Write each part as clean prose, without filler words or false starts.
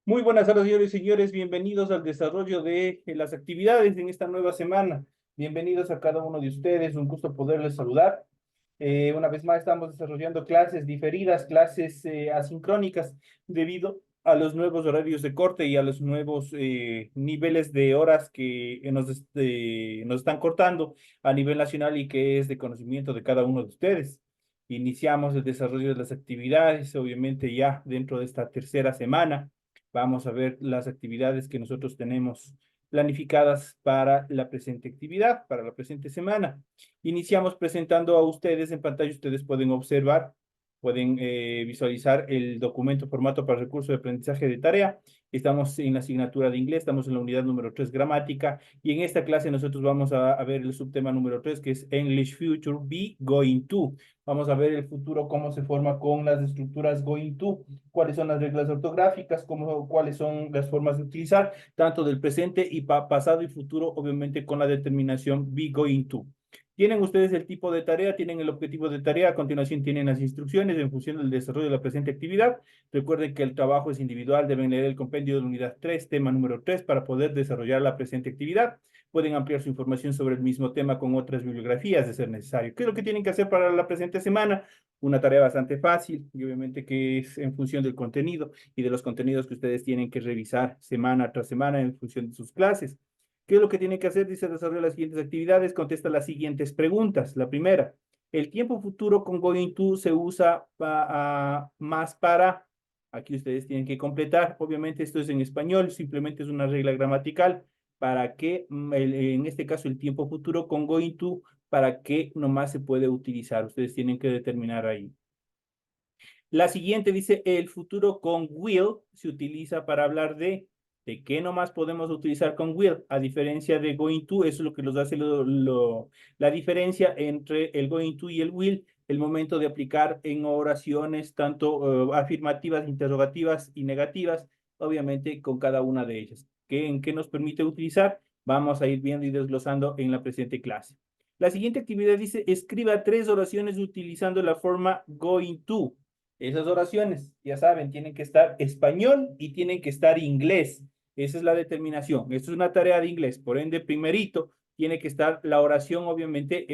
Muy buenas tardes, señores y señores. Bienvenidos al desarrollo de las actividades en esta nueva semana. Bienvenidos a cada uno de ustedes. Un gusto poderles saludar. Una vez más estamos desarrollando clases diferidas, clases asincrónicas, debido a los nuevos horarios de corte y a los nuevos niveles de horas que nos están cortando a nivel nacional y que es de conocimiento de cada uno de ustedes. Iniciamos el desarrollo de las actividades, obviamente ya dentro de esta tercera semana. Vamos a ver las actividades que nosotros tenemos planificadas para la presente actividad, para la presente semana. Iniciamos presentando a ustedes en pantalla, ustedes pueden observar, pueden visualizar el documento formato para recurso de aprendizaje de tarea. Estamos en la asignatura de inglés, estamos en la unidad número 3 gramática, y en esta clase nosotros vamos a ver el subtema número 3 que es English Future Be Going To. Vamos a ver el futuro, cómo se forma con las estructuras going to, cuáles son las reglas ortográficas, cuáles son las formas de utilizar, tanto del presente y pasado y futuro, obviamente con la determinación be going to. Tienen ustedes el tipo de tarea, tienen el objetivo de tarea, a continuación tienen las instrucciones en función del desarrollo de la presente actividad. Recuerden que el trabajo es individual, deben leer el compendio de la unidad 3, tema número 3, para poder desarrollar la presente actividad. Pueden ampliar su información sobre el mismo tema con otras bibliografías de ser necesario. ¿Qué es lo que tienen que hacer para la presente semana? Una tarea bastante fácil y obviamente que es en función del contenido y de los contenidos que ustedes tienen que revisar semana tras semana en función de sus clases. ¿Qué es lo que tienen que hacer? Dice, desarrolla las siguientes actividades, contesta las siguientes preguntas. La primera, el tiempo futuro con going to se usa más para, aquí ustedes tienen que completar, obviamente esto es en español, simplemente es una regla gramatical, para que, en este caso, el tiempo futuro con going to, para qué nomás se puede utilizar. Ustedes tienen que determinar ahí. La siguiente dice, el futuro con will se utiliza para hablar de qué nomás podemos utilizar con will, a diferencia de going to. Eso es lo que nos hace la diferencia entre el going to y el will, el momento de aplicar en oraciones tanto afirmativas, interrogativas y negativas, obviamente con cada una de ellas. ¿En qué nos permite utilizar? Vamos a ir viendo y desglosando en la presente clase. La siguiente actividad dice, escriba 3 oraciones utilizando la forma going to. Esas oraciones, ya saben, tienen que estar español y tienen que estar inglés. Esa es la determinación. Esto es una tarea de inglés. Por ende, primerito, tiene que estar la oración, obviamente,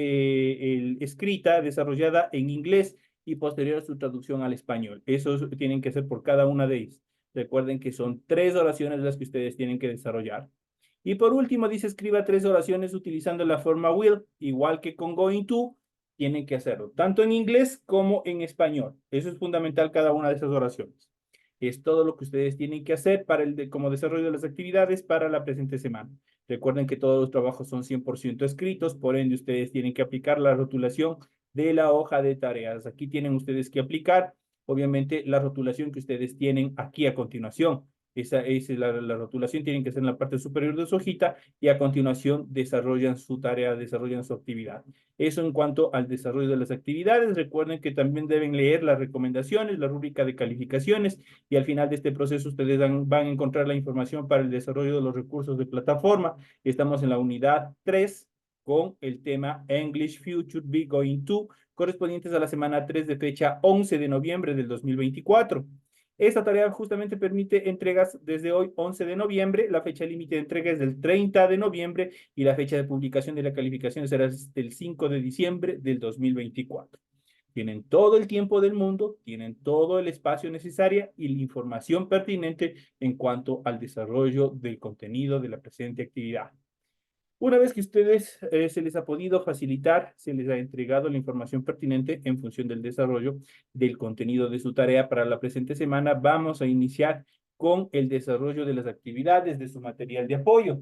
escrita, desarrollada en inglés y posterior a su traducción al español. Eso tienen que ser por cada una de ellas. Recuerden que son 3 oraciones las que ustedes tienen que desarrollar. Y por último, dice, escriba 3 oraciones utilizando la forma will, igual que con going to, tienen que hacerlo, tanto en inglés como en español. Eso es fundamental, cada una de esas oraciones. Es todo lo que ustedes tienen que hacer como desarrollo de las actividades para la presente semana. Recuerden que todos los trabajos son 100% escritos, por ende ustedes tienen que aplicar la rotulación de la hoja de tareas. Aquí tienen ustedes que aplicar, obviamente, la rotulación que ustedes tienen aquí a continuación. Esa es la rotulación, tienen que ser en la parte superior de su hojita y a continuación desarrollan su tarea, desarrollan su actividad. Eso en cuanto al desarrollo de las actividades. Recuerden que también deben leer las recomendaciones, la rúbrica de calificaciones, y al final de este proceso ustedes van a encontrar la información para el desarrollo de los recursos de plataforma. Estamos en la unidad 3 con el tema English Future Be Going To, correspondientes a la semana 3 de fecha 11 de noviembre del 2024. Esta tarea justamente permite entregas desde hoy, 11 de noviembre. La fecha límite de entrega es del 30 de noviembre y la fecha de publicación de la calificación será el 5 de diciembre del 2024. Tienen todo el tiempo del mundo, tienen todo el espacio necesario y la información pertinente en cuanto al desarrollo del contenido de la presente actividad. Una vez que ustedes se les ha podido facilitar, se les ha entregado la información pertinente en función del desarrollo del contenido de su tarea para la presente semana, vamos a iniciar con el desarrollo de las actividades de su material de apoyo.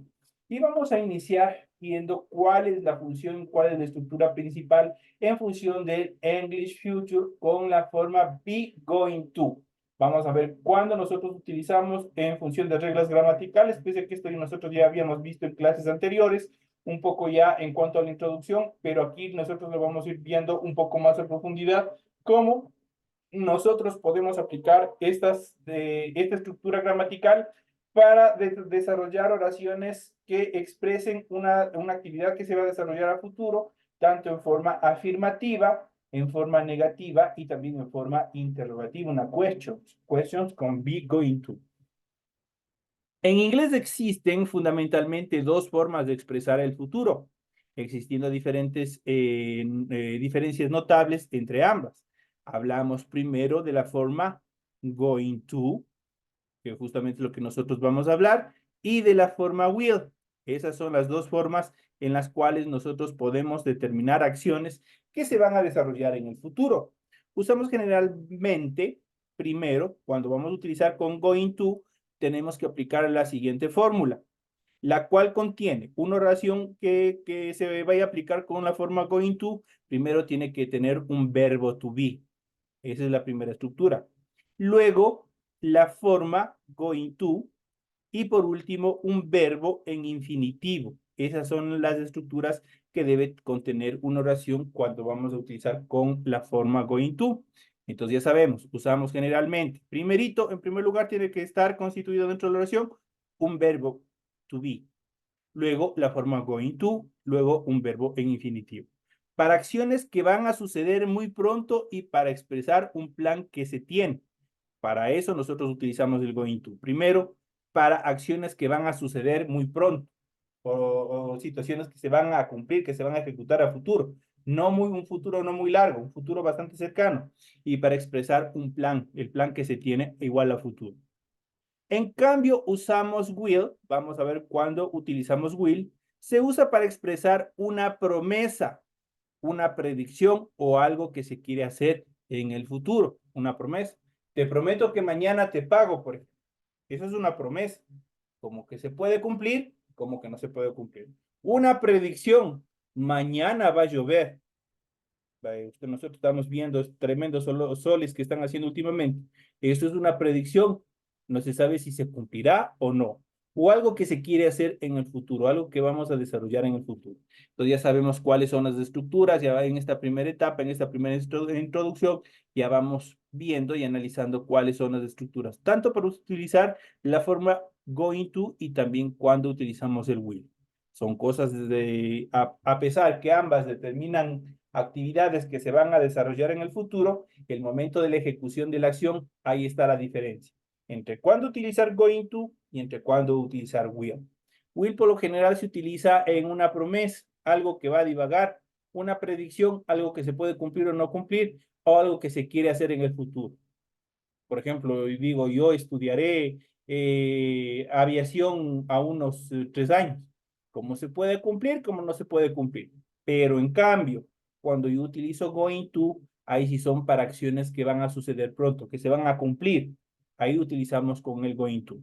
Y vamos a iniciar viendo cuál es la función, cuál es la estructura principal en función del English Future con la forma be going to. Vamos a ver cuándo nosotros utilizamos en función de reglas gramaticales, pese a que esto nosotros ya habíamos visto en clases anteriores, un poco ya en cuanto a la introducción, pero aquí nosotros lo vamos a ir viendo un poco más en profundidad, cómo nosotros podemos aplicar esta estructura gramatical para desarrollar oraciones que expresen una actividad que se va a desarrollar a futuro, tanto en forma afirmativa, en forma negativa y también en forma interrogativa, una questions con be going to. En inglés existen fundamentalmente dos formas de expresar el futuro, existiendo diferentes diferencias notables entre ambas. Hablamos primero de la forma going to, que justamente es lo que nosotros vamos a hablar, y de la forma will. Esas son las dos formas en las cuales nosotros podemos determinar acciones que se van a desarrollar en el futuro. Usamos generalmente, primero, cuando vamos a utilizar con going to, tenemos que aplicar la siguiente fórmula, la cual contiene una oración que se vaya a aplicar con la forma going to, primero tiene que tener un verbo to be. Esa es la primera estructura. Luego, la forma going to y por último, un verbo en infinitivo. Esas son las estructuras que debe contener una oración cuando vamos a utilizar con la forma going to. Entonces ya sabemos, usamos generalmente, primerito, en primer lugar, tiene que estar constituido dentro de la oración un verbo to be. Luego la forma going to, luego un verbo en infinitivo. Para acciones que van a suceder muy pronto y para expresar un plan que se tiene. Para eso nosotros utilizamos el going to. Primero, para acciones que van a suceder muy pronto o situaciones que se van a cumplir, que se van a ejecutar a futuro. No muy, un futuro no muy largo, un futuro bastante cercano. Y para expresar un plan, el plan que se tiene igual a futuro. En cambio, usamos will, vamos a ver cuándo utilizamos will, se usa para expresar una promesa, una predicción o algo que se quiere hacer en el futuro, una promesa. Te prometo que mañana te pago, por ejemplo. Eso es una promesa, como que se puede cumplir, como que no se puede cumplir. Una predicción, mañana va a llover. Nosotros estamos viendo tremendos soles que están haciendo últimamente. Eso es una predicción. No se sabe si se cumplirá o no. O algo que se quiere hacer en el futuro, algo que vamos a desarrollar en el futuro. Entonces ya sabemos cuáles son las estructuras, ya en esta primera etapa, en esta primera introducción, ya vamos viendo y analizando cuáles son las estructuras, tanto para utilizar la forma going to y también cuando utilizamos el will. Son cosas a pesar que ambas determinan actividades que se van a desarrollar en el futuro, el momento de la ejecución de la acción, ahí está la diferencia entre cuándo utilizar going to y entre cuándo utilizar will. Will por lo general se utiliza en una promesa, algo que va a divagar, una predicción, algo que se puede cumplir o no cumplir, o algo que se quiere hacer en el futuro. Por ejemplo, digo, yo estudiaré aviación a unos 3 años. ¿Cómo se puede cumplir? ¿Cómo no se puede cumplir? Pero en cambio, cuando yo utilizo going to, ahí sí son para acciones que van a suceder pronto, que se van a cumplir. Ahí utilizamos con el going to.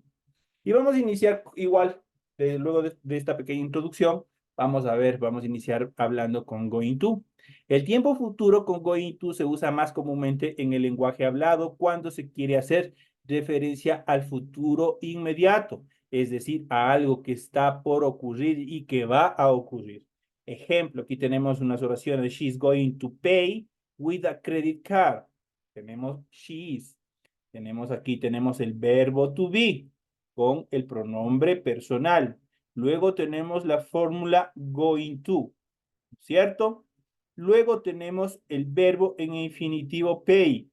Y vamos a iniciar igual, luego de esta pequeña introducción, vamos a ver, vamos a iniciar hablando con going to. El tiempo futuro con going to se usa más comúnmente en el lenguaje hablado cuando se quiere hacer referencia al futuro inmediato, es decir, a algo que está por ocurrir y que va a ocurrir. Ejemplo, aquí tenemos unas oraciones. She's going to pay with a credit card. Tenemos she's. Tenemos aquí, tenemos el verbo to be con el pronombre personal. Luego tenemos la fórmula going to, ¿cierto? Luego tenemos el verbo en infinitivo pay,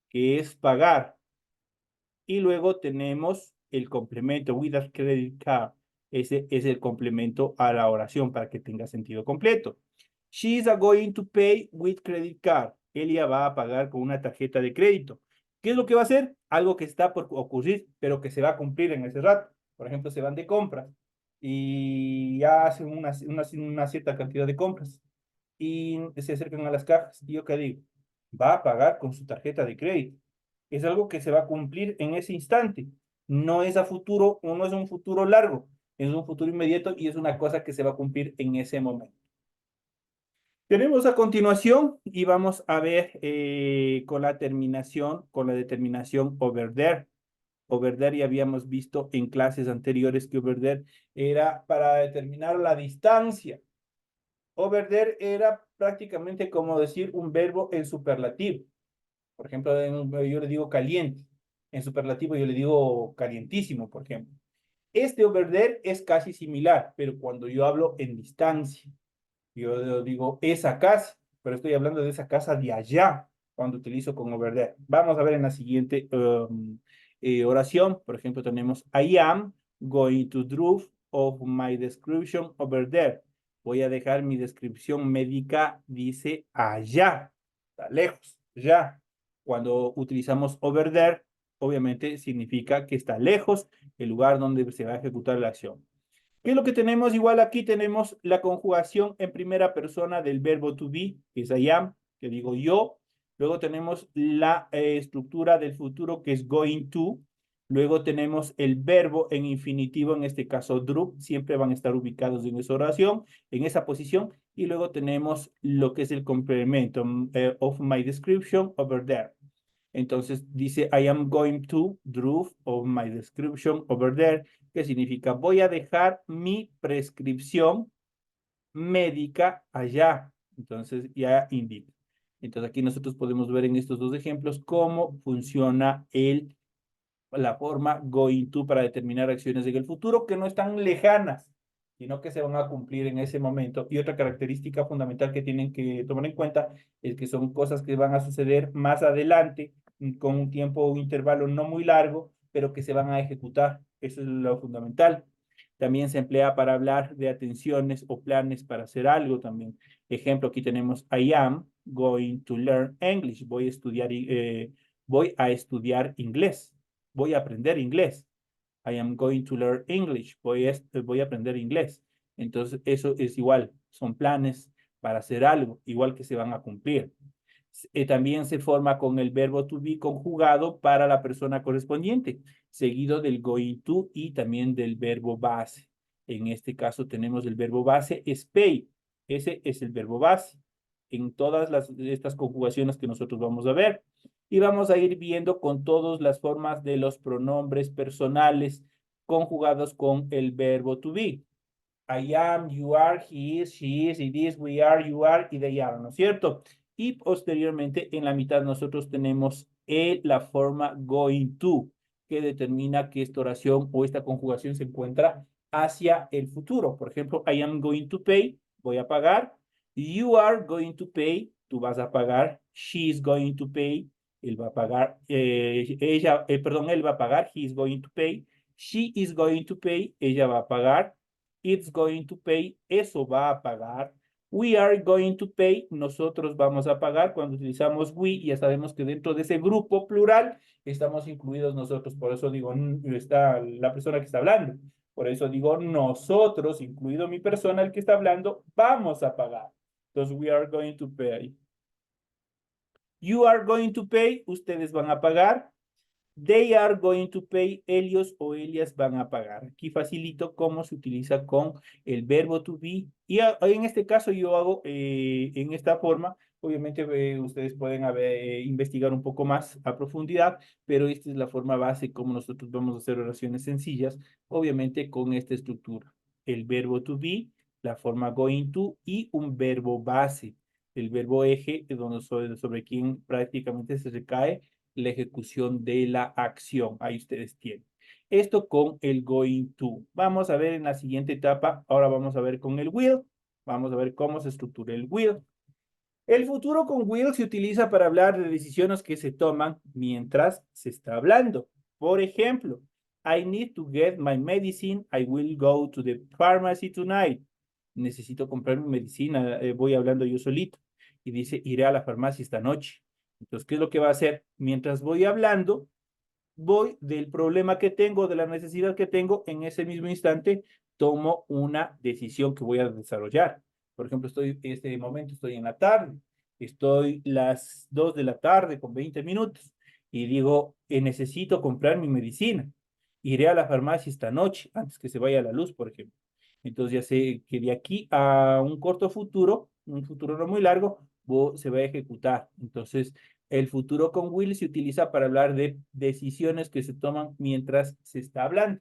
que es pagar. Y luego tenemos el complemento with a credit card. Ese es el complemento a la oración para que tenga sentido completo. She is going to pay with credit card. Ella va a pagar con una tarjeta de crédito. ¿Qué es lo que va a hacer? Algo que está por ocurrir, pero que se va a cumplir en ese rato. Por ejemplo, se van de compras y ya hacen una cierta cantidad de compras y se acercan a las cajas. ¿Y yo qué digo? Va a pagar con su tarjeta de crédito. Es algo que se va a cumplir en ese instante. No es a futuro, o no es un futuro largo, es un futuro inmediato y es una cosa que se va a cumplir en ese momento. Tenemos a continuación y vamos a ver con la terminación, con la determinación over there. Over there ya habíamos visto en clases anteriores que over there era para determinar la distancia. Over there era prácticamente como decir un verbo en superlativo. Por ejemplo, yo le digo caliente. En superlativo yo le digo calientísimo, por ejemplo. Este over there es casi similar, pero cuando yo hablo en distancia, yo digo esa casa, pero estoy hablando de esa casa de allá cuando utilizo con over there. Vamos a ver en la siguiente oración. Por ejemplo, tenemos I am going to drop of my description over there. Voy a dejar mi descripción médica, dice allá, está lejos, ya. Cuando utilizamos over there, obviamente significa que está lejos el lugar donde se va a ejecutar la acción. ¿Qué es lo que tenemos? Igual aquí tenemos la conjugación en primera persona del verbo to be, que es I am, que digo yo. Luego tenemos la estructura del futuro, que es going to. Luego tenemos el verbo en infinitivo, en este caso drop, siempre van a estar ubicados en esa oración, en esa posición. Y luego tenemos lo que es el complemento of my description over there. Entonces dice, I am going to drop of my description over there, que significa voy a dejar mi prescripción médica allá. Entonces ya indica. Entonces aquí nosotros podemos ver en estos dos ejemplos cómo funciona la forma going to para determinar acciones en el futuro que no están lejanas, sino que se van a cumplir en ese momento. Y otra característica fundamental que tienen que tomar en cuenta es que son cosas que van a suceder más adelante, con un tiempo o un intervalo no muy largo, pero que se van a ejecutar. Eso es lo fundamental. También se emplea para hablar de atenciones o planes para hacer algo también. Ejemplo, aquí tenemos I am going to learn English. Voy a estudiar inglés. Voy a aprender inglés. I am going to learn English. Voy a aprender inglés. Entonces, eso es igual. Son planes para hacer algo, igual que se van a cumplir. También se forma con el verbo to be conjugado para la persona correspondiente, seguido del going to y también del verbo base. En este caso tenemos el verbo base es pay. Ese es el verbo base en todas estas conjugaciones que nosotros vamos a ver. Y vamos a ir viendo con todas las formas de los pronombres personales conjugados con el verbo to be. I am, you are, he is, she is, it is, we are, you are y they are, ¿no es cierto? Y posteriormente en la mitad nosotros tenemos la forma going to, que determina que esta oración o esta conjugación se encuentra hacia el futuro. Por ejemplo, I am going to pay, voy a pagar. You are going to pay, tú vas a pagar. She is going to pay, él va a pagar. Él va a pagar, he is going to pay. She is going to pay, ella va a pagar. It's going to pay, eso va a pagar. We are going to pay, nosotros vamos a pagar. Cuando utilizamos we, ya sabemos que dentro de ese grupo plural estamos incluidos nosotros. Por eso digo, está la persona que está hablando. Por eso digo, nosotros, incluido mi persona, el que está hablando, vamos a pagar. Entonces, we are going to pay. You are going to pay, ustedes van a pagar. They are going to pay, ellos o ellas van a pagar. Aquí facilito cómo se utiliza con el verbo to be. Y en este caso yo hago en esta forma. Obviamente ustedes pueden investigar un poco más a profundidad, pero esta es la forma base como nosotros vamos a hacer oraciones sencillas, obviamente con esta estructura. El verbo to be, la forma going to y un verbo base. El verbo eje, sobre quien prácticamente se recae la ejecución de la acción. Ahí ustedes tienen. Esto con el going to. Vamos a ver en la siguiente etapa. Ahora vamos a ver con el will. Vamos a ver cómo se estructura el will. El futuro con will se utiliza para hablar de decisiones que se toman mientras se está hablando. Por ejemplo, I need to get my medicine. I will go to the pharmacy tonight. Necesito comprar mi medicina. Voy hablando yo solito. Y dice, iré a la farmacia esta noche. Entonces, ¿qué es lo que va a hacer? Mientras voy hablando, voy del problema que tengo, de la necesidad que tengo, en ese mismo instante tomo una decisión que voy a desarrollar. Por ejemplo, en este momento estoy en la tarde, estoy las 2 de la tarde con 20 minutos y digo, necesito comprar mi medicina. Iré a la farmacia esta noche, antes que se vaya la luz, por ejemplo. Entonces ya sé que de aquí a un corto futuro, un futuro no muy largo, se va a ejecutar. Entonces, el futuro con will se utiliza para hablar de decisiones que se toman mientras se está hablando.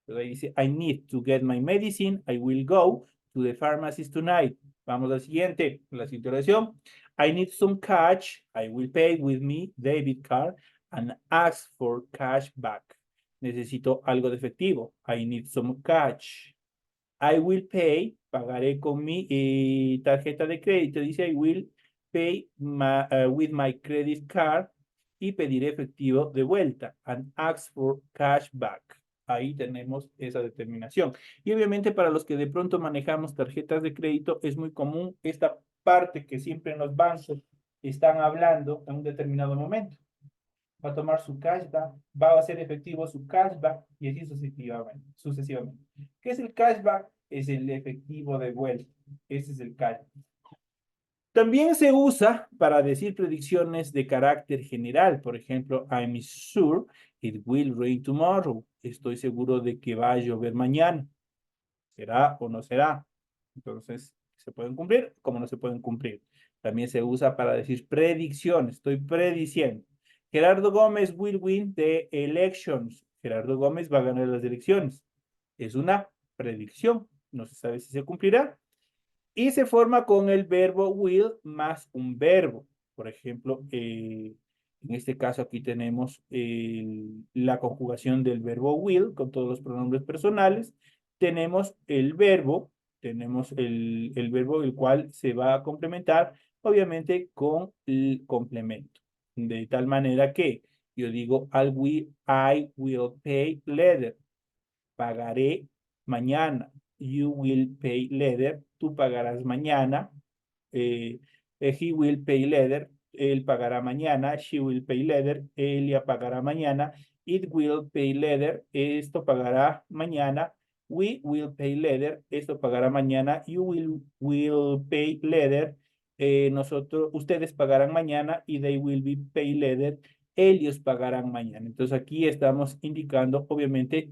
Entonces ahí dice, I need to get my medicine. I will go to the pharmacist tonight. Vamos al siguiente, la siguiente oración. I need some cash. I will pay with me debit card and ask for cash back. Necesito algo de efectivo. I need some cash. I will pay, pagaré con mi tarjeta de crédito. Dice I will pay with my credit card y pediré efectivo de vuelta and ask for cash back. Ahí tenemos esa determinación. Y obviamente para los que de pronto manejamos tarjetas de crédito, es muy común esta parte que siempre en los bancos están hablando en un determinado momento. Va a tomar su cashback, va a hacer efectivo su cashback y así sucesivamente. ¿Qué es el cashback? Es el efectivo de vuelta. Ese es el cashback. También se usa para decir predicciones de carácter general. Por ejemplo, I'm sure it will rain tomorrow. Estoy seguro de que va a llover mañana. ¿Será o no será? Entonces, se pueden cumplir como no se pueden cumplir. También se usa para decir predicciones. Estoy prediciendo. Gerardo Gómez will win the elections. Gerardo Gómez va a ganar las elecciones. Es una predicción. No se sabe si se cumplirá. Y se forma con el verbo will más un verbo. Por ejemplo, en este caso aquí tenemos la conjugación del verbo will con todos los pronombres personales. Tenemos el verbo, tenemos el verbo el cual se va a complementar, obviamente, con el complemento. De tal manera que yo digo, I will pay later. Pagaré mañana. You will pay later. Tú pagarás mañana. Eh, he will pay later. Él pagará mañana. She will pay later. Ella pagará mañana. It will pay later. Esto pagará mañana. We will pay later. Esto pagará mañana. You will pay later. Ustedes pagarán mañana y they will be pay later. Ellos pagarán mañana. Entonces aquí estamos indicando, obviamente,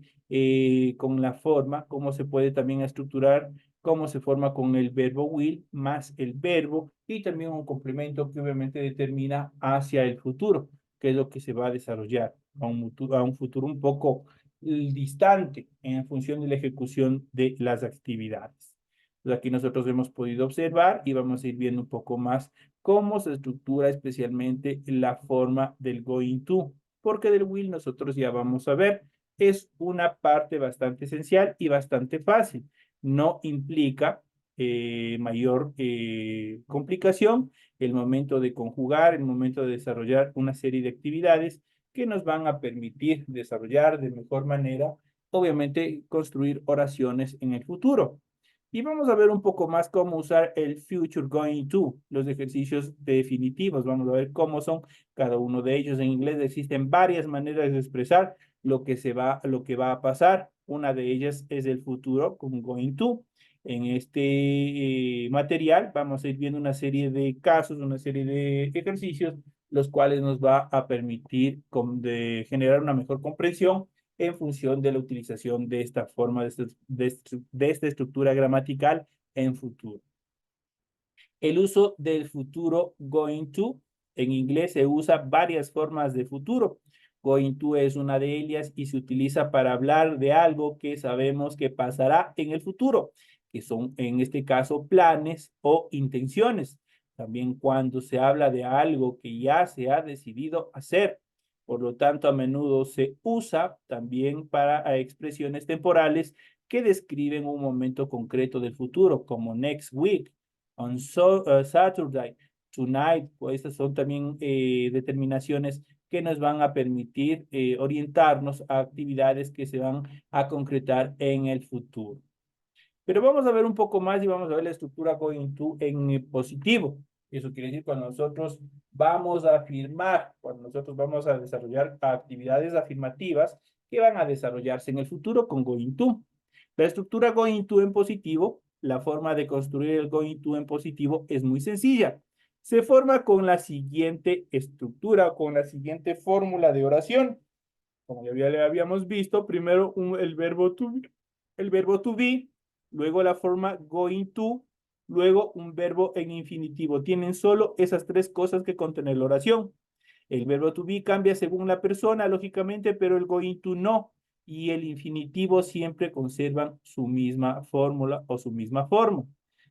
con la forma, cómo se puede también estructurar, cómo se forma con el verbo will más el verbo y también un complemento que obviamente determina hacia el futuro, que es lo que se va a desarrollar a un futuro un poco distante en función de la ejecución de las actividades. Entonces aquí nosotros hemos podido observar y vamos a ir viendo un poco más cómo se estructura especialmente la forma del going to, porque del will nosotros ya vamos a ver es una parte bastante esencial y bastante fácil. No implica mayor complicación el momento de conjugar, el momento de desarrollar una serie de actividades que nos van a permitir desarrollar de mejor manera, obviamente, construir oraciones en el futuro. Y vamos a ver un poco más cómo usar el future going to, los ejercicios definitivos. Vamos a ver cómo son cada uno de ellos. En inglés existen varias maneras de expresar lo que va a pasar. Una de ellas es el futuro con going to. En este material vamos a ir viendo una serie de casos, una serie de ejercicios, los cuales nos va a permitir de generar una mejor comprensión en función de la utilización de esta forma, de esta estructura gramatical en futuro. El uso del futuro going to, en inglés se usa varias formas de futuro. Going to es una de ellas y se utiliza para hablar de algo que sabemos que pasará en el futuro, que son en este caso planes o intenciones. También cuando se habla de algo que ya se ha decidido hacer. Por lo tanto, a menudo se usa también para expresiones temporales que describen un momento concreto del futuro, como next week, on Saturday, tonight. Pues estas son también determinaciones que nos van a permitir orientarnos a actividades que se van a concretar en el futuro. Pero vamos a ver un poco más y vamos a ver la estructura going to en positivo. Eso quiere decir cuando nosotros vamos a afirmar, cuando nosotros vamos a desarrollar actividades afirmativas que van a desarrollarse en el futuro con going to. La estructura going to en positivo, la forma de construir el going to en positivo es muy sencilla. Se forma con la siguiente estructura, con la siguiente fórmula de oración. Como ya le habíamos visto, primero el verbo to be, luego la forma going to, luego un verbo en infinitivo. Tienen solo esas tres cosas que contiene la oración. El verbo to be cambia según la persona, lógicamente, pero el going to no. Y el infinitivo siempre conservan su misma fórmula o su misma forma.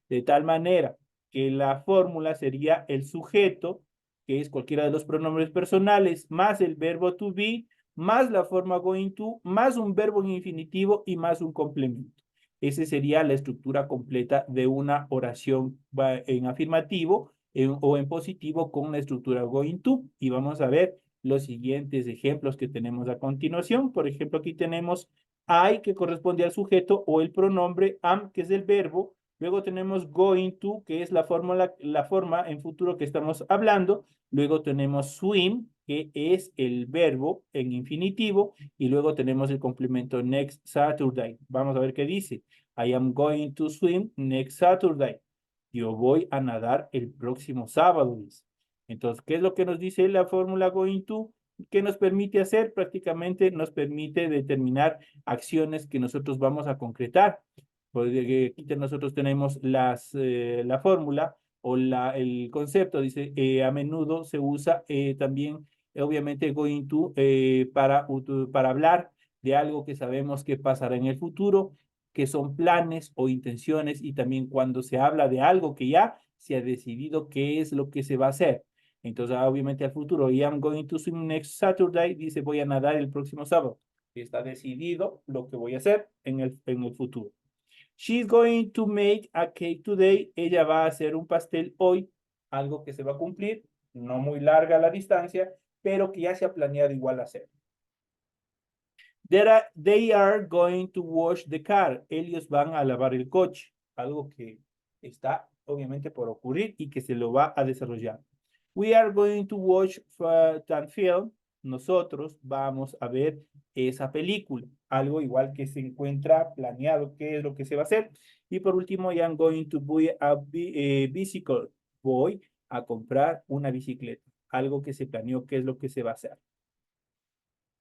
De tal manera que la fórmula sería el sujeto, que es cualquiera de los pronombres personales, más el verbo to be, más la forma going to, más un verbo en infinitivo y más un complemento. Esa sería la estructura completa de una oración en afirmativo o en positivo con la estructura going to. Y vamos a ver los siguientes ejemplos que tenemos a continuación. Por ejemplo, aquí tenemos I, que corresponde al sujeto, o el pronombre am, que es el verbo. Luego tenemos going to, que es la forma en futuro que estamos hablando. Luego tenemos swim, que es el verbo en infinitivo. Y luego tenemos el complemento next Saturday. Vamos a ver qué dice. I am going to swim next Saturday. Yo voy a nadar el próximo sábado, dice. Entonces, ¿qué es lo que nos dice la fórmula going to? ¿Qué nos permite hacer? Prácticamente nos permite determinar acciones que nosotros vamos a concretar. Porque aquí nosotros tenemos la fórmula o el concepto, dice, a menudo se usa también, obviamente, going to para hablar de algo que sabemos que pasará en el futuro, que son planes o intenciones, y también cuando se habla de algo que ya se ha decidido qué es lo que se va a hacer. Entonces, obviamente, al futuro, I am going to swim next Saturday, dice, voy a nadar el próximo sábado. Está decidido lo que voy a hacer en el futuro. She's going to make a cake today. Ella va a hacer un pastel hoy, algo que se va a cumplir, no muy larga la distancia, pero que ya se ha planeado igual hacer. They are going to wash the car. Ellos van a lavar el coche, algo que está obviamente por ocurrir y que se lo va a desarrollar. We are going to watch that film. Nosotros vamos a ver esa película, algo igual que se encuentra planeado, qué es lo que se va a hacer. Y por último, I am going to buy a bicycle. Voy a comprar una bicicleta, algo que se planeó, qué es lo que se va a hacer.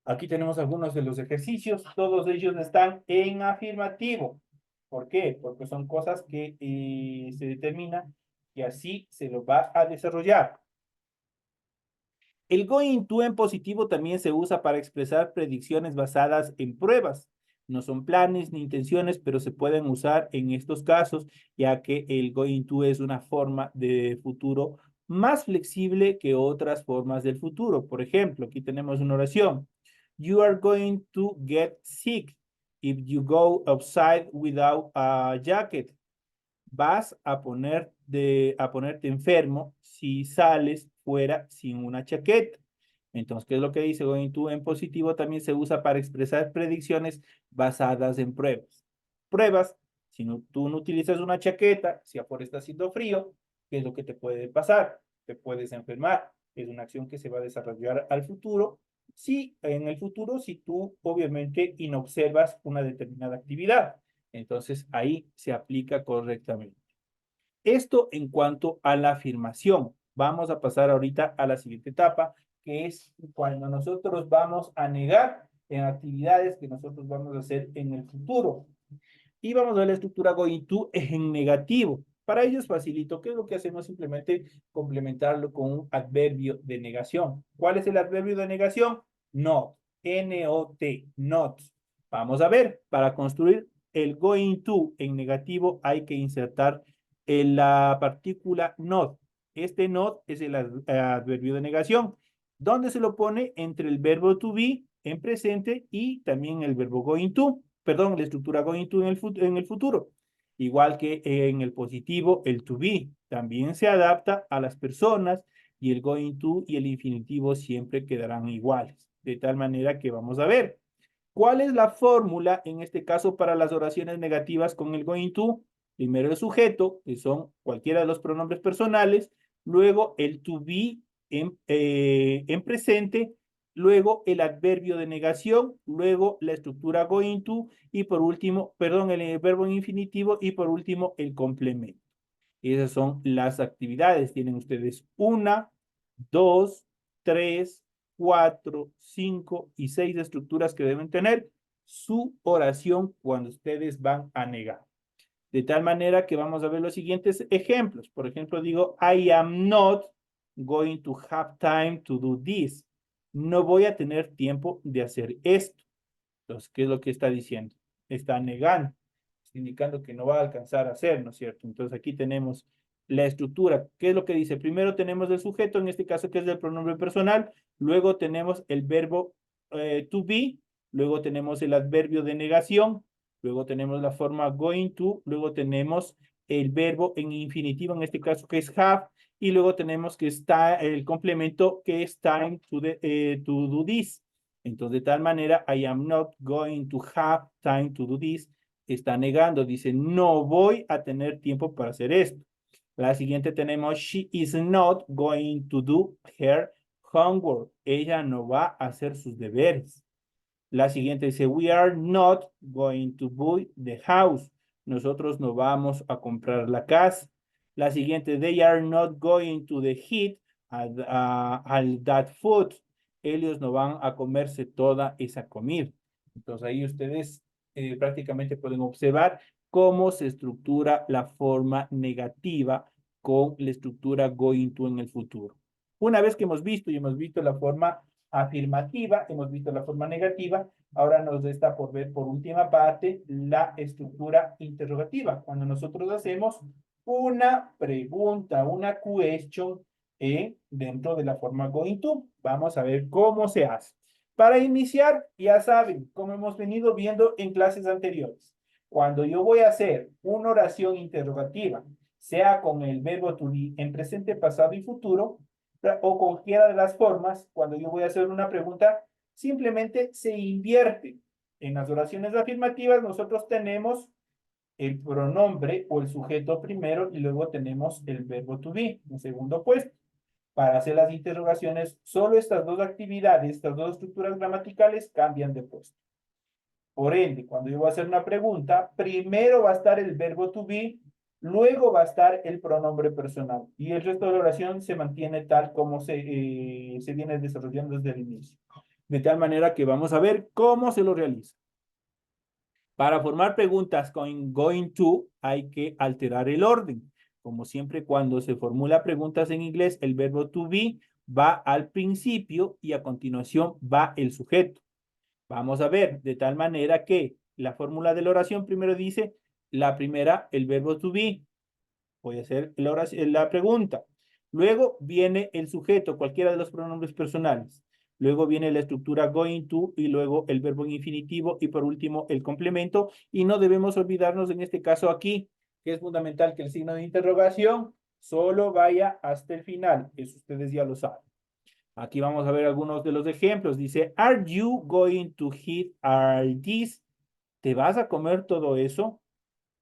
Aquí tenemos algunos de los ejercicios, todos ellos están en afirmativo. ¿Por qué? Porque son cosas que se determina que así se lo va a desarrollar. El going to en positivo también se usa para expresar predicciones basadas en pruebas. No son planes ni intenciones, pero se pueden usar en estos casos, ya que el going to es una forma de futuro más flexible que otras formas del futuro. Por ejemplo, aquí tenemos una oración. You are going to get sick if you go outside without a jacket. Vas a ponerte enfermo si sales fuera sin una chaqueta. Entonces, ¿qué es lo que dice? Going to en positivo también se usa para expresar predicciones basadas en pruebas. Pruebas, si no, tú no utilizas una chaqueta, si afuera está haciendo frío, ¿qué es lo que te puede pasar? Te puedes enfermar. Es una acción que se va a desarrollar al futuro. Si en el futuro, si tú obviamente inobservas una determinada actividad. Entonces ahí se aplica correctamente. Esto en cuanto a la afirmación. Vamos a pasar ahorita a la siguiente etapa, que es cuando nosotros vamos a negar en actividades que nosotros vamos a hacer en el futuro. Y vamos a ver la estructura going to en negativo. Para ello es facilito. ¿Qué es lo que hacemos? Simplemente complementarlo con un adverbio de negación. ¿Cuál es el adverbio de negación? Not. N-O-T. Not. Vamos a ver. Para construir el going to en negativo hay que insertar en la partícula not. Este not es el adverbio de negación. ¿Dónde se lo pone? Entre el verbo to be en presente y también el verbo going to. Perdón, la estructura going to en el futuro. Igual que en el positivo, el to be también se adapta a las personas, y el going to y el infinitivo siempre quedarán iguales. De tal manera que vamos a ver. ¿Cuál es la fórmula en este caso para las oraciones negativas con el going to? Primero el sujeto, que son cualquiera de los pronombres personales, luego el to be en presente, luego el adverbio de negación, luego la estructura going to, y por último, perdón, el verbo en infinitivo, y por último el complemento. Esas son las actividades. Tienen ustedes 1, 2, 3, 4, 5 y 6 estructuras que deben tener su oración cuando ustedes van a negar. De tal manera que vamos a ver los siguientes ejemplos. Por ejemplo, digo, I am not going to have time to do this. No voy a tener tiempo de hacer esto. Entonces, ¿qué es lo que está diciendo? Está negando, está indicando que no va a alcanzar a hacer, ¿no es cierto? Entonces, aquí tenemos la estructura. ¿Qué es lo que dice? Primero tenemos el sujeto, en este caso que es el pronombre personal. Luego tenemos el verbo to be. Luego tenemos el adverbio de negación. Luego tenemos la forma going to. Luego tenemos el verbo en infinitivo, en este caso que es have. Y luego tenemos que está el complemento que es time to do this. Entonces, de tal manera, I am not going to have time to do this. Está negando, dice, no voy a tener tiempo para hacer esto. La siguiente tenemos, she is not going to do her homework. Ella no va a hacer sus deberes. La siguiente dice, we are not going to buy the house. Nosotros no vamos a comprar la casa. La siguiente, they are not going to the heat all that food. Ellos no van a comerse toda esa comida. Entonces ahí ustedes prácticamente pueden observar cómo se estructura la forma negativa con la estructura going to en el futuro. Una vez que hemos visto la forma afirmativa, hemos visto la forma negativa, ahora nos está por ver por última parte la estructura interrogativa. Cuando nosotros hacemos una pregunta, una question dentro de la forma going to, vamos a ver cómo se hace. Para iniciar, ya saben, como hemos venido viendo en clases anteriores, cuando yo voy a hacer una oración interrogativa, sea con el verbo to be en presente, pasado y futuro, o cualquiera de las formas, cuando yo voy a hacer una pregunta, simplemente se invierte. En las oraciones afirmativas nosotros tenemos el pronombre o el sujeto primero y luego tenemos el verbo to be en segundo puesto. Para hacer las interrogaciones, solo estas dos actividades, estas dos estructuras gramaticales cambian de puesto. Por ende, cuando yo voy a hacer una pregunta, primero va a estar el verbo to be, luego va a estar el pronombre personal. Y el resto de la oración se mantiene tal como se viene desarrollando desde el inicio. De tal manera que vamos a ver cómo se lo realiza. Para formar preguntas con going to, hay que alterar el orden. Como siempre, cuando se formula preguntas en inglés, el verbo to be va al principio y a continuación va el sujeto. Vamos a ver, de tal manera que la fórmula de la oración primero dice, la primera, el verbo to be. Voy a hacer la pregunta. Luego viene el sujeto, cualquiera de los pronombres personales. Luego viene la estructura going to y luego el verbo en infinitivo y por último el complemento. Y no debemos olvidarnos en este caso aquí, que es fundamental que el signo de interrogación solo vaya hasta el final. Eso ustedes ya lo saben. Aquí vamos a ver algunos de los ejemplos. Dice, are you going to eat all this? ¿Te vas a comer todo eso?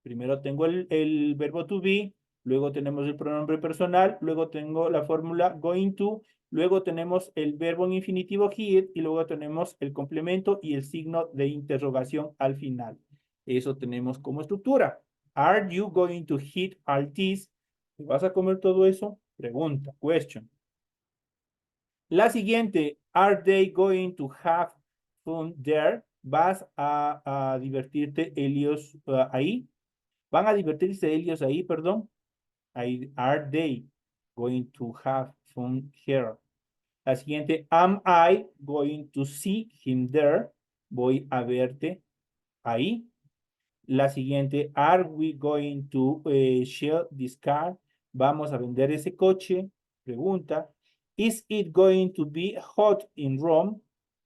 Primero tengo el verbo to be, luego tenemos el pronombre personal, luego tengo la fórmula going to, luego tenemos el verbo en infinitivo eat y luego tenemos el complemento y el signo de interrogación al final. Eso tenemos como estructura. Are you going to eat all this? ¿Te vas a comer todo eso? Pregunta, question. La siguiente, are they going to have fun there? ¿Vas a divertirte ellos ahí? ¿Van a divertirse ellos ahí, perdón? Are they going to have fun here? La siguiente, am I going to see him there? Voy a verte ahí. La siguiente, are we going to sell this car? Vamos a vender ese coche. Pregunta, is it going to be hot in Rome?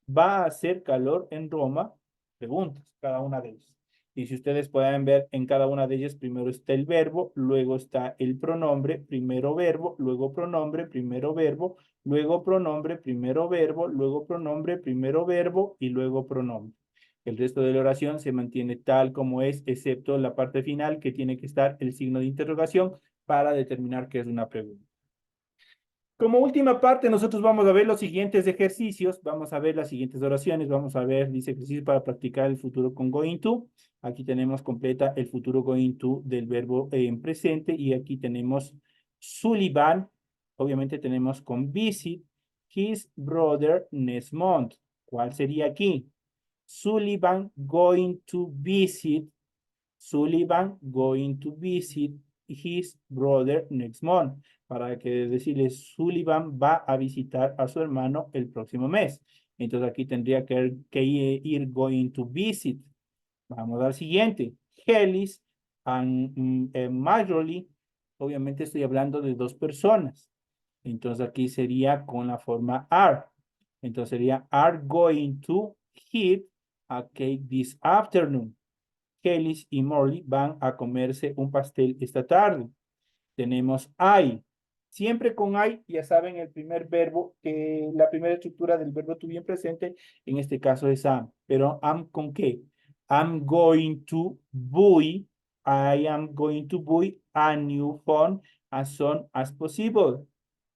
¿Va a hacer calor en Roma? Preguntas, cada una de ellas. Y si ustedes pueden ver en cada una de ellas, primero está el verbo, luego está el pronombre, primero verbo, luego pronombre, primero verbo, luego pronombre, primero verbo, luego pronombre, primero verbo y luego pronombre. El resto de la oración se mantiene tal como es, excepto la parte final que tiene que estar el signo de interrogación para determinar qué es una pregunta. Como última parte, nosotros vamos a ver los siguientes ejercicios, vamos a ver las siguientes oraciones, vamos a ver, dice ejercicio para practicar el futuro con going to. Aquí tenemos completa el futuro going to del verbo en presente y aquí tenemos Sullivan, obviamente tenemos con visit, his brother next month. ¿Cuál sería aquí? Sullivan going to visit, Sullivan going to visit his brother next month. Para que decirle, Sullivan va a visitar a su hermano el próximo mes. Entonces aquí tendría que ir going to visit. Vamos al siguiente. Hellis and Marjorie. Obviamente estoy hablando de dos personas. Entonces aquí sería con la forma are. Entonces sería are going to eat a cake this afternoon. Kelly y Morley van a comerse un pastel esta tarde. Tenemos I. Siempre con I, ya saben, el primer verbo, que la primera estructura del verbo to be en presente, en este caso es am. Pero am con qué? I'm going to buy, I am going to buy a new phone as soon as possible.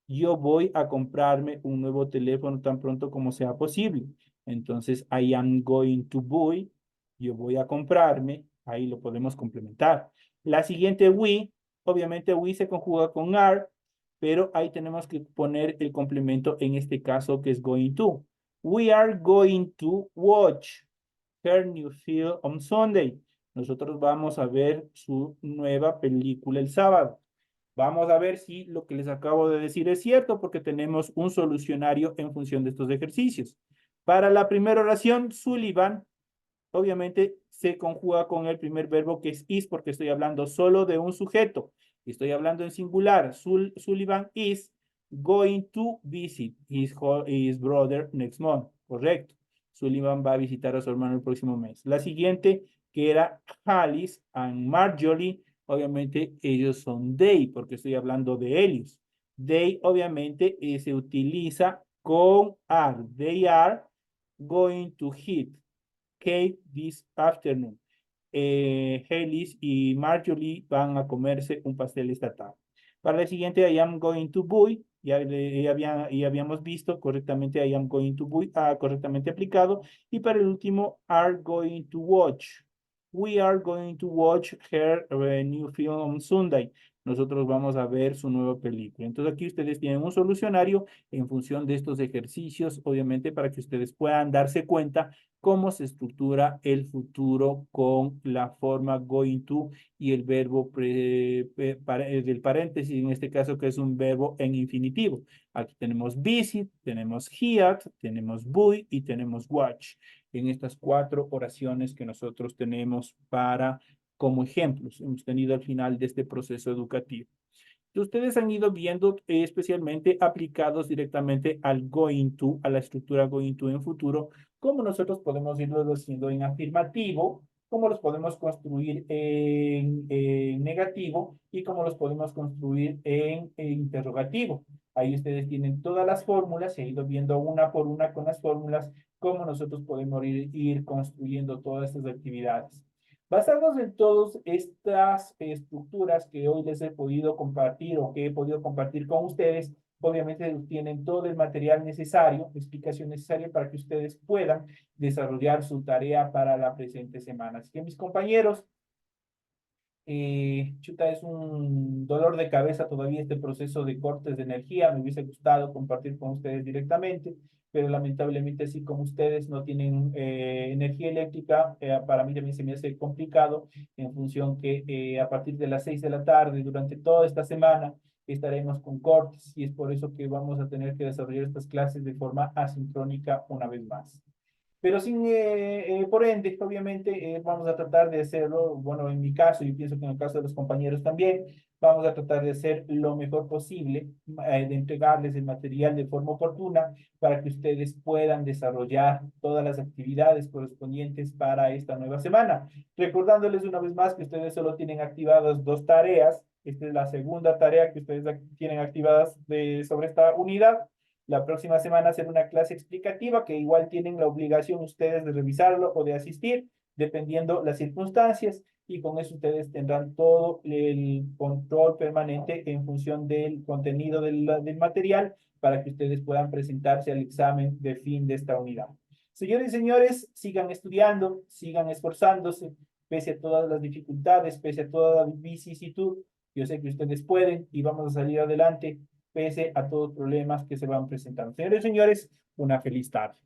Yo voy a comprarme un nuevo teléfono tan pronto como sea posible. Entonces, I am going to buy, yo voy a comprarme, ahí lo podemos complementar. La siguiente we, obviamente we se conjuga con are, pero ahí tenemos que poner el complemento en este caso que es going to. We are going to watch her new film on Sunday. Nosotros vamos a ver su nueva película el sábado. Vamos a ver si lo que les acabo de decir es cierto, porque tenemos un solucionario en función de estos ejercicios. Para la primera oración, Sullivan, obviamente, se conjuga con el primer verbo que es is, porque estoy hablando solo de un sujeto. Estoy hablando en singular. Sullivan is going to visit his brother next month. Correcto. Sullivan va a visitar a su hermano el próximo mes. La siguiente, que era Alice and Marjorie, obviamente ellos son they, porque estoy hablando de ellos. They, obviamente, se utiliza con are. They are going to hit cake this afternoon. Haley y Marjorie van a comerse un pastel esta tarde. Para el siguiente, I am going to buy, ya habíamos visto correctamente I am going to buy, correctamente aplicado. Y para el último, are going to watch. We are going to watch her new film on Sunday. Nosotros vamos a ver su nueva película. Entonces aquí ustedes tienen un solucionario en función de estos ejercicios, obviamente para que ustedes puedan darse cuenta cómo se estructura el futuro con la forma going to y el verbo del paréntesis, en este caso que es un verbo en infinitivo. Aquí tenemos visit, tenemos hear, tenemos buy y tenemos watch. En estas 4 oraciones que nosotros tenemos para como ejemplos, hemos tenido al final de este proceso educativo. Ustedes han ido viendo especialmente aplicados directamente al going to, a la estructura going to en futuro, cómo nosotros podemos irlo haciendo en afirmativo, cómo los podemos construir en negativo y cómo los podemos construir en interrogativo. Ahí ustedes tienen todas las fórmulas, se ha ido viendo una por una con las fórmulas, cómo nosotros podemos ir construyendo todas estas actividades. Basados en todas estas estructuras que hoy les he podido compartir o que he podido compartir con ustedes, obviamente tienen todo el material necesario, explicación necesaria para que ustedes puedan desarrollar su tarea para la presente semana. Así que mis compañeros, chuta, es un dolor de cabeza todavía este proceso de cortes de energía. Me hubiese gustado compartir con ustedes directamente, pero lamentablemente así como ustedes no tienen energía eléctrica, para mí también se me hace complicado en función que a partir de las 6 de la tarde, durante toda esta semana, estaremos con cortes y es por eso que vamos a tener que desarrollar estas clases de forma asincrónica una vez más. Pero sin, por ende, obviamente, vamos a tratar de hacerlo, bueno, en mi caso, y pienso que en el caso de los compañeros también, vamos a tratar de hacer lo mejor posible, de entregarles el material de forma oportuna para que ustedes puedan desarrollar todas las actividades correspondientes para esta nueva semana. Recordándoles una vez más que ustedes solo tienen activadas 2 tareas. Esta es la segunda tarea que ustedes tienen activadas sobre esta unidad. La próxima semana será una clase explicativa que igual tienen la obligación ustedes de revisarlo o de asistir, dependiendo las circunstancias, y con eso ustedes tendrán todo el control permanente en función del contenido del material para que ustedes puedan presentarse al examen de fin de esta unidad. Señores y señores, sigan estudiando, sigan esforzándose, pese a todas las dificultades, pese a toda la vicisitud. Yo sé que ustedes pueden y vamos a salir adelante pese a todos los problemas que se van presentando. Señores y señores, una feliz tarde.